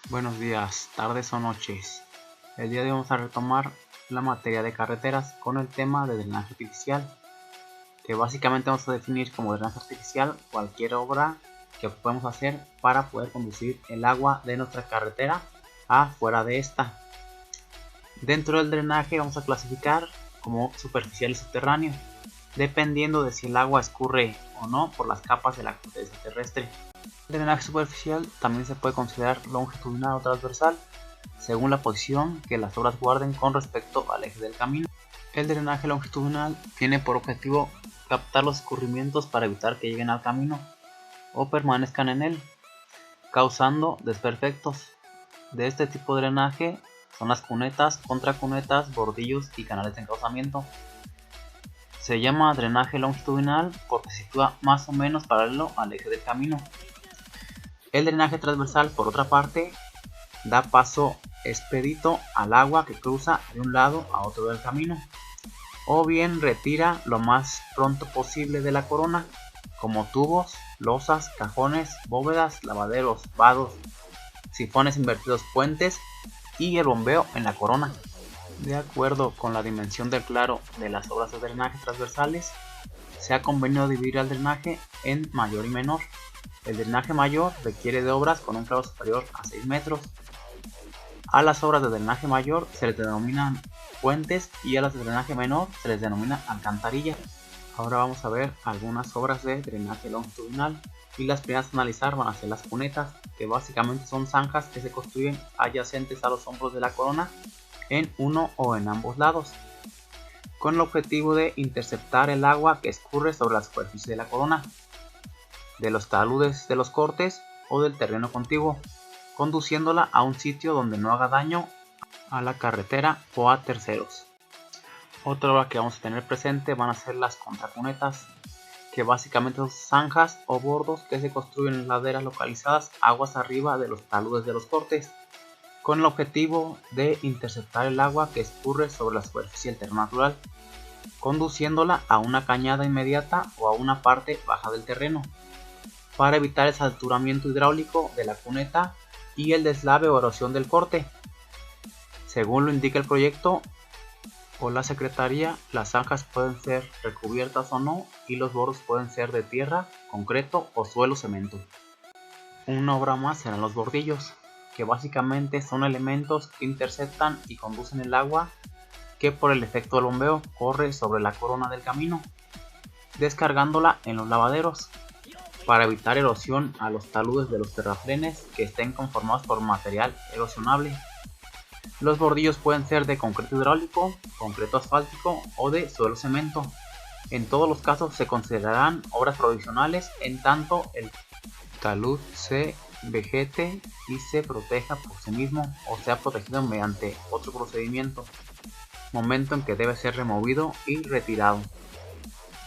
Buenos días, tardes o noches. El día de hoy vamos a retomar la materia de carreteras con el tema de drenaje artificial, que básicamente vamos a definir como drenaje artificial cualquier obra que podemos hacer para poder conducir el agua de nuestra carretera afuera de esta. Dentro del drenaje vamos a clasificar como superficial y subterráneo, dependiendo de si el agua escurre o no por las capas de la corteza terrestre. El drenaje superficial también se puede considerar longitudinal o transversal, según la posición que las obras guarden con respecto al eje del camino. El drenaje longitudinal tiene por objetivo captar los escurrimientos para evitar que lleguen al camino o permanezcan en él, causando desperfectos. De este tipo de drenaje son las cunetas, contracunetas, bordillos y canales de encauzamiento. Se llama drenaje longitudinal porque se sitúa más o menos paralelo al eje del camino. El drenaje transversal, por otra parte, da paso expedito al agua que cruza de un lado a otro del camino, o bien retira lo más pronto posible de la corona, como tubos, losas, cajones, bóvedas, lavaderos, vados, sifones invertidos, puentes y el bombeo en la corona. De acuerdo con la dimensión del claro de las obras de drenaje transversales, se ha convenido dividir el drenaje en mayor y menor. El drenaje mayor requiere de obras con un claro superior a 6 metros. A las obras de drenaje mayor se les denominan puentes y a las de drenaje menor se les denomina alcantarillas. Ahora vamos a ver algunas obras de drenaje longitudinal y las primeras a analizar van a ser las cunetas, que básicamente son zanjas que se construyen adyacentes a los hombros de la corona en uno o en ambos lados, con el objetivo de interceptar el agua que escurre sobre la superficie de la corona, de los taludes de los cortes o del terreno contiguo, conduciéndola a un sitio donde no haga daño a la carretera o a terceros. Otra obra que vamos a tener presente van a ser las contracunetas, que básicamente son zanjas o bordos que se construyen en laderas localizadas aguas arriba de los taludes de los cortes, con el objetivo de interceptar el agua que escurre sobre la superficie del terreno natural, conduciéndola a una cañada inmediata o a una parte baja del terreno, para evitar el saturamiento hidráulico de la cuneta y el deslave o erosión del corte. Según lo indica el proyecto o la secretaría, las zanjas pueden ser recubiertas o no y los bordos pueden ser de tierra, concreto o suelo cemento. Una obra más serán los bordillos, que básicamente son elementos que interceptan y conducen el agua que por el efecto del bombeo corre sobre la corona del camino, descargándola en los lavaderos, para evitar erosión a los taludes de los terraplenes que estén conformados por material erosionable. Los bordillos pueden ser de concreto hidráulico, concreto asfáltico o de suelo cemento. En todos los casos se considerarán obras provisionales en tanto el talud se vegete y se proteja por sí mismo o sea protegido mediante otro procedimiento, momento en que debe ser removido y retirado.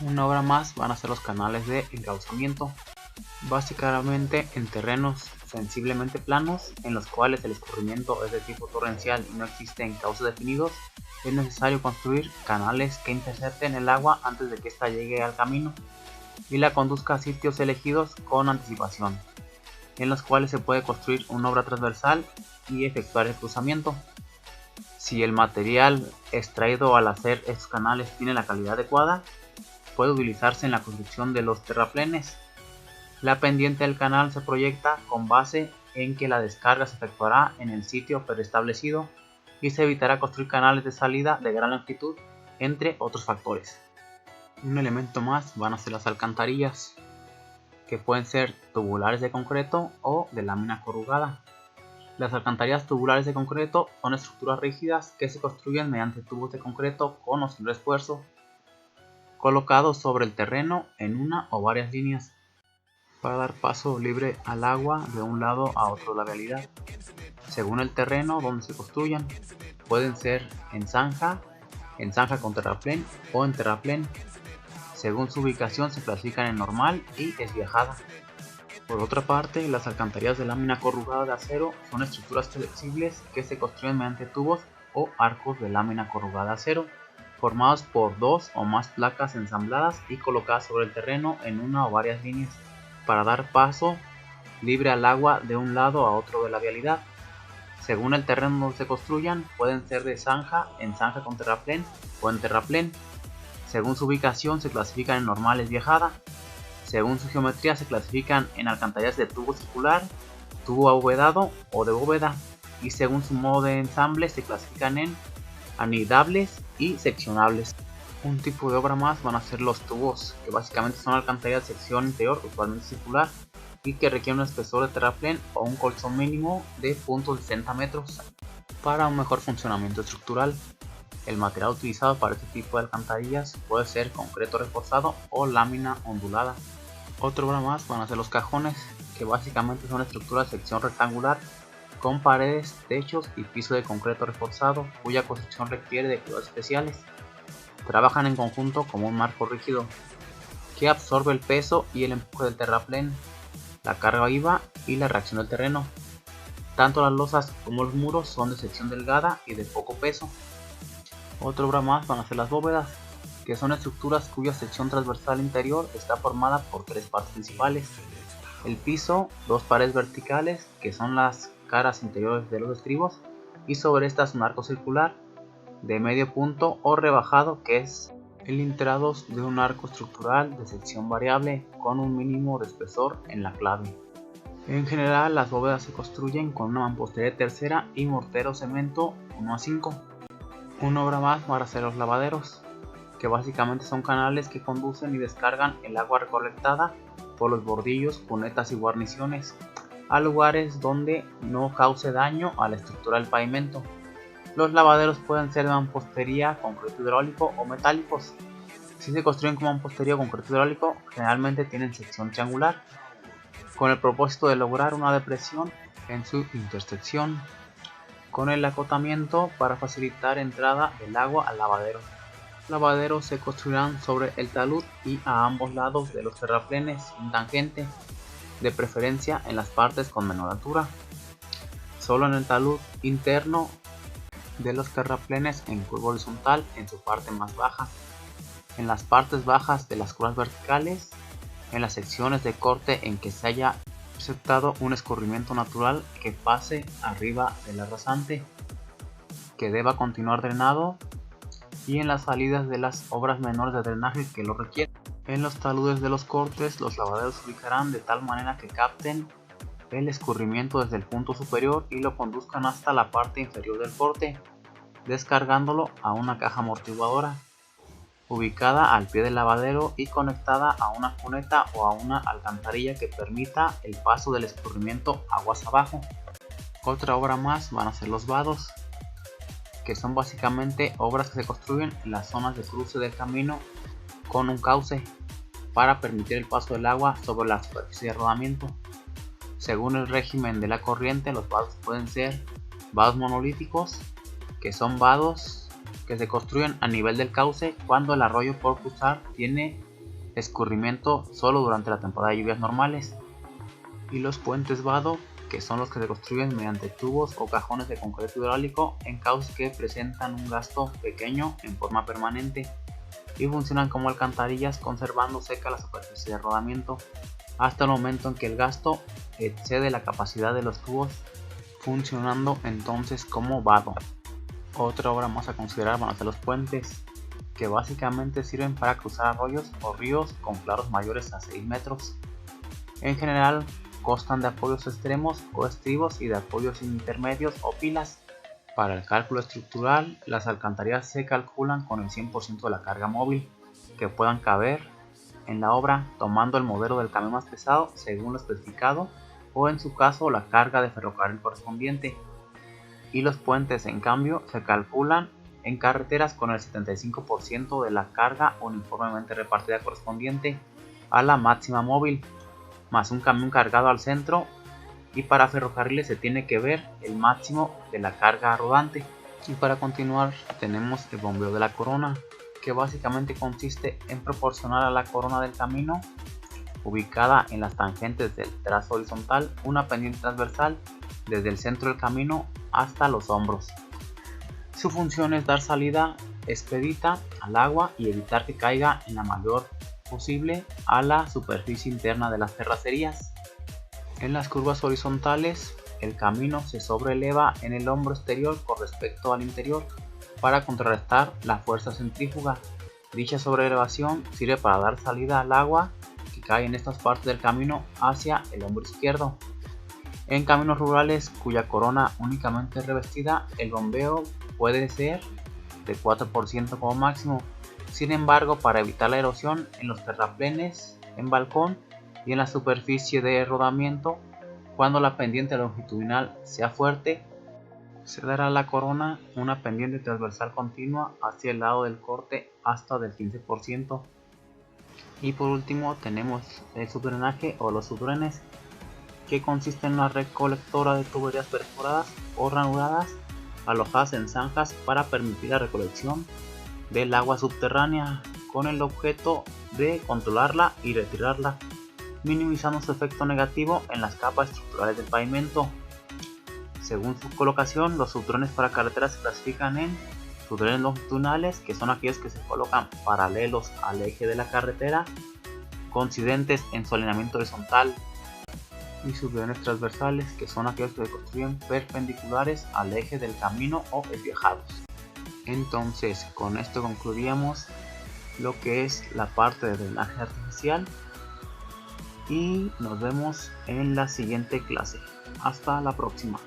Una obra más van a ser los canales de encauzamiento, básicamente en terrenos sensiblemente planos en los cuales el escurrimiento es de tipo torrencial y no existen cauces definidos. Es necesario construir canales que intercepten el agua antes de que ésta llegue al camino y la conduzca a sitios elegidos con anticipación, en los cuales se puede construir una obra transversal y efectuar el cruzamiento. Si el material extraído al hacer estos canales tiene la calidad adecuada, puede utilizarse en la construcción de los terraplenes. La pendiente del canal se proyecta con base en que la descarga se efectuará en el sitio preestablecido y se evitará construir canales de salida de gran longitud, entre otros factores. Un elemento más van a ser las alcantarillas, que pueden ser tubulares de concreto o de lámina corrugada. Las alcantarillas tubulares de concreto son estructuras rígidas que se construyen mediante tubos de concreto con o sin refuerzo, colocados sobre el terreno en una o varias líneas, para dar paso libre al agua de un lado a otro de la vialidad, según el terreno donde se construyan. Pueden ser en zanja con terraplén o en terraplén. Según su ubicación se clasifican en normal y esviajada. Por otra parte, las alcantarillas de lámina corrugada de acero son estructuras flexibles que se construyen mediante tubos o arcos de lámina corrugada de acero, formados por dos o más placas ensambladas y colocadas sobre el terreno en una o varias líneas, para dar paso libre al agua de un lado a otro de la vialidad. Según el terreno donde se construyan, pueden ser de zanja, en zanja con terraplén o en terraplén. Según su ubicación se clasifican en normales viajada. Según su geometría se clasifican en alcantarillas de tubo circular, tubo abovedado o de bóveda. Y según su modo de ensamble se clasifican en anidables y seccionables. Un tipo de obra más van a ser los tubos, que básicamente son alcantarillas de sección interior, usualmente circular, y que requieren un espesor de terraplén o un colchón mínimo de 0.60 metros para un mejor funcionamiento estructural. El material utilizado para este tipo de alcantarillas puede ser concreto reforzado o lámina ondulada. Otra obra más van a ser los cajones, que básicamente son estructuras de sección rectangular con paredes, techos y piso de concreto reforzado, cuya construcción requiere de cuidados especiales. Trabajan en conjunto como un marco rígido que absorbe el peso y el empuje del terraplén, la carga viva y la reacción del terreno. Tanto las losas como los muros son de sección delgada y de poco peso. Otra obra más van a ser las bóvedas, que son estructuras cuya sección transversal interior está formada por tres partes principales: el piso, dos paredes verticales, que son las caras interiores de los estribos, y sobre estas un arco circular de medio punto o rebajado, que es el interados de un arco estructural de sección variable con un mínimo de espesor en la clave. En general, las bóvedas se construyen con una mampostería de tercera y mortero cemento 1:5. Una obra más van a ser los lavaderos, que básicamente son canales que conducen y descargan el agua recolectada por los bordillos, cunetas y guarniciones a lugares donde no cause daño a la estructura del pavimento. Los lavaderos pueden ser de mampostería, concreto hidráulico o metálicos. Si se construyen con mampostería o concreto hidráulico, generalmente tienen sección triangular, con el propósito de lograr una depresión en su intersección, con el acotamiento para facilitar entrada del agua al lavadero. Los lavaderos se construirán sobre el talud y a ambos lados de los terraplenes en tangente, de preferencia en las partes con menor altura. Solo en el talud interno de los terraplenes en curva horizontal en su parte más baja, en las partes bajas de las curvas verticales, en las secciones de corte en que se haya aceptado un escurrimiento natural que pase arriba de la rasante, que deba continuar drenado, y en las salidas de las obras menores de drenaje que lo requieran. En los taludes de los cortes, los lavaderos se ubicarán de tal manera que capten el escurrimiento desde el punto superior y lo conduzcan hasta la parte inferior del corte, descargándolo a una caja amortiguadora ubicada al pie del lavadero y conectada a una cuneta o a una alcantarilla que permita el paso del escurrimiento aguas abajo. Otra obra más van a ser los vados, que son básicamente obras que se construyen en las zonas de cruce del camino con un cauce para permitir el paso del agua sobre la superficie de rodamiento. Según el régimen de la corriente, los vados pueden ser vados monolíticos, que son vados que se construyen a nivel del cauce cuando el arroyo por cruzar tiene escurrimiento solo durante la temporada de lluvias normales, y los puentes vado, que son los que se construyen mediante tubos o cajones de concreto hidráulico en cauces que presentan un gasto pequeño en forma permanente y funcionan como alcantarillas conservando seca la superficie de rodamiento hasta el momento en que el gasto excede la capacidad de los tubos, funcionando entonces como vado. Otra obra más a considerar van a ser los puentes, que básicamente sirven para cruzar arroyos o ríos con claros mayores a 6 metros. En general constan de apoyos extremos o estribos y de apoyos intermedios o pilas. Para el cálculo estructural, las alcantarillas se calculan con el 100% de la carga móvil que puedan caber en la obra, tomando el modelo del camión más pesado según lo especificado, o en su caso la carga de ferrocarril correspondiente. Y los puentes, en cambio, se calculan en carreteras con el 75% de la carga uniformemente repartida correspondiente a la máxima móvil, más un camión cargado al centro, y para ferrocarriles se tiene que ver el máximo de la carga rodante. Y para continuar tenemos el bombeo de la corona, que básicamente consiste en proporcionar a la corona del camino, ubicada en las tangentes del trazo horizontal, una pendiente transversal desde el centro del camino hasta los hombros. Su función es dar salida expedita al agua y evitar que caiga en la mayor posible a la superficie interna de las terracerías. En las curvas horizontales el camino se sobreleva en el hombro exterior con respecto al interior para contrarrestar la fuerza centrífuga. Dicha sobrelevación sirve para dar salida al agua que cae en estas partes del camino hacia el hombro izquierdo. En caminos rurales cuya corona únicamente es revestida, el bombeo puede ser de 4% como máximo. Sin embargo, para evitar la erosión en los terraplenes, en balcón y en la superficie de rodamiento, cuando la pendiente longitudinal sea fuerte, se dará a la corona una pendiente transversal continua hacia el lado del corte hasta del 15%. Y por último tenemos el subdrenaje o los subdrenes, que consiste en una red colectora de tuberías perforadas o ranuradas alojadas en zanjas para permitir la recolección del agua subterránea con el objeto de controlarla y retirarla, minimizando su efecto negativo en las capas estructurales del pavimento. Según su colocación, los subdrenes para carreteras se clasifican en subdrenes longitudinales, que son aquellos que se colocan paralelos al eje de la carretera, coincidentes en su alineamiento horizontal, y subdrenes transversales, que son aquellos que se construyen perpendiculares al eje del camino o esviejados. Entonces, con esto concluiríamos lo que es la parte de drenaje artificial y nos vemos en la siguiente clase. Hasta la próxima.